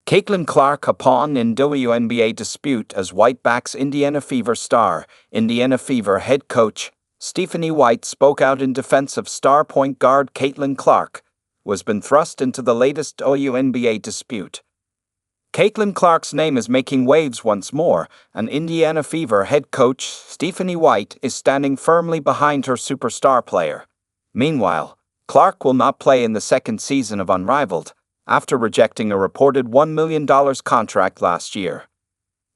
Caitlin Clark a pawn in WNBA dispute as White backs Indiana Fever star. Indiana Fever head coach Stephanie White spoke out in defense of star point guard Caitlin Clark, who has been thrust into the latest WNBA dispute. Caitlin Clark's name is making waves once more, and Indiana Fever head coach Stephanie White is standing firmly behind her superstar player. Meanwhile, Clark will not play in the second season of Unrivaled, after rejecting a reported $1 million contract last year.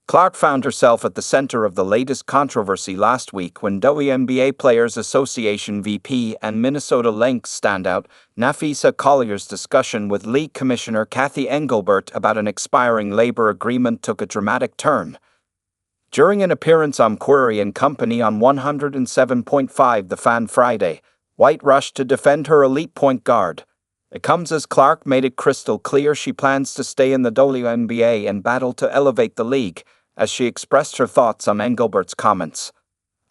Clark found herself at the center of the latest controversy last week when WNBA Players Association VP and Minnesota Lynx standout Napheesa Collier's discussion with League Commissioner Cathy Engelbert about an expiring labor agreement took a dramatic turn. During an appearance on Query and Company on 107.5 The Fan Friday, White rushed to defend her elite point guard. It comes as Clark made it crystal clear she plans to stay in the WNBA and battle to elevate the league, as she expressed her thoughts on Engelbert's comments.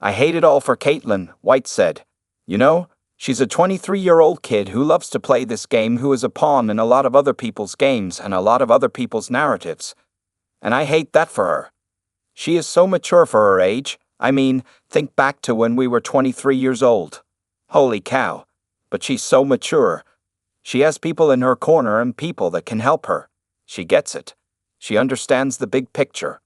"I hate it all for Caitlin," White said. "You know, she's a 23-year-old kid who loves to play this game, who is a pawn in a lot of other people's games and a lot of other people's narratives. And I hate that for her. She is so mature for her age. I mean, think back to when we were 23 years old. Holy cow. But she's so mature. She has people in her corner and people that can help her. She gets it. She understands the big picture."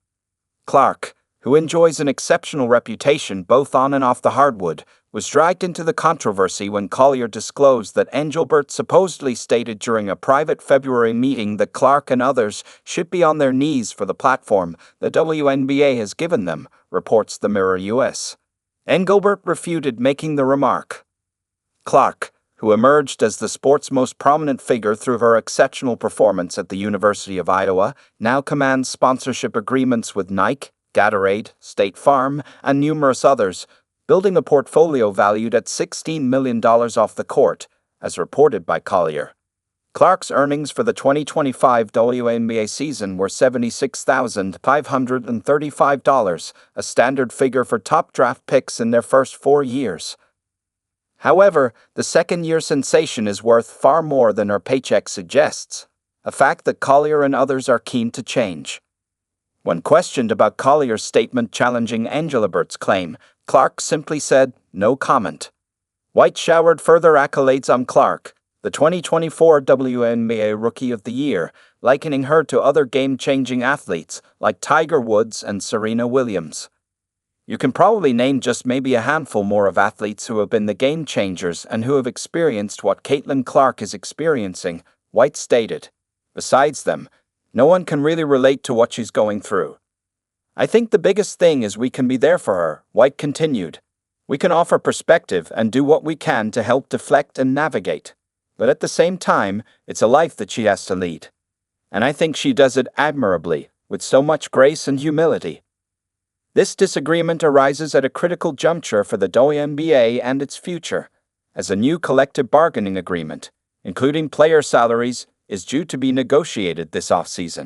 Clark, who enjoys an exceptional reputation both on and off the hardwood, was dragged into the controversy when Collier disclosed that Engelbert supposedly stated during a private February meeting that Clark and others should be on their knees for the platform the WNBA has given them, reports the Mirror US. Engelbert refuted making the remark. Clark, who emerged as the sport's most prominent figure through her exceptional performance at the University of Iowa, now commands sponsorship agreements with Nike, Gatorade, State Farm, and numerous others, building a portfolio valued at $16 million off the court, as reported by Collier. Clark's earnings for the 2025 WNBA season were $76,535, a standard figure for top draft picks in their first 4 years. However, the second-year sensation is worth far more than her paycheck suggests, a fact that Collier and others are keen to change. When questioned about Collier's statement challenging Engelbert's claim, Clark simply said, "No comment." White showered further accolades on Clark, the 2024 WNBA Rookie of the Year, likening her to other game-changing athletes like Tiger Woods and Serena Williams. "You can probably name just maybe a handful more of athletes who have been the game changers and who have experienced what Caitlin Clark is experiencing," White stated. "Besides them, no one can really relate to what she's going through. I think the biggest thing is we can be there for her," White continued. "We can offer perspective and do what we can to help deflect and navigate. But at the same time, it's a life that she has to lead. And I think she does it admirably, with so much grace and humility." This disagreement arises at a critical juncture for the WNBA and its future, as a new collective bargaining agreement, including player salaries, is due to be negotiated this offseason.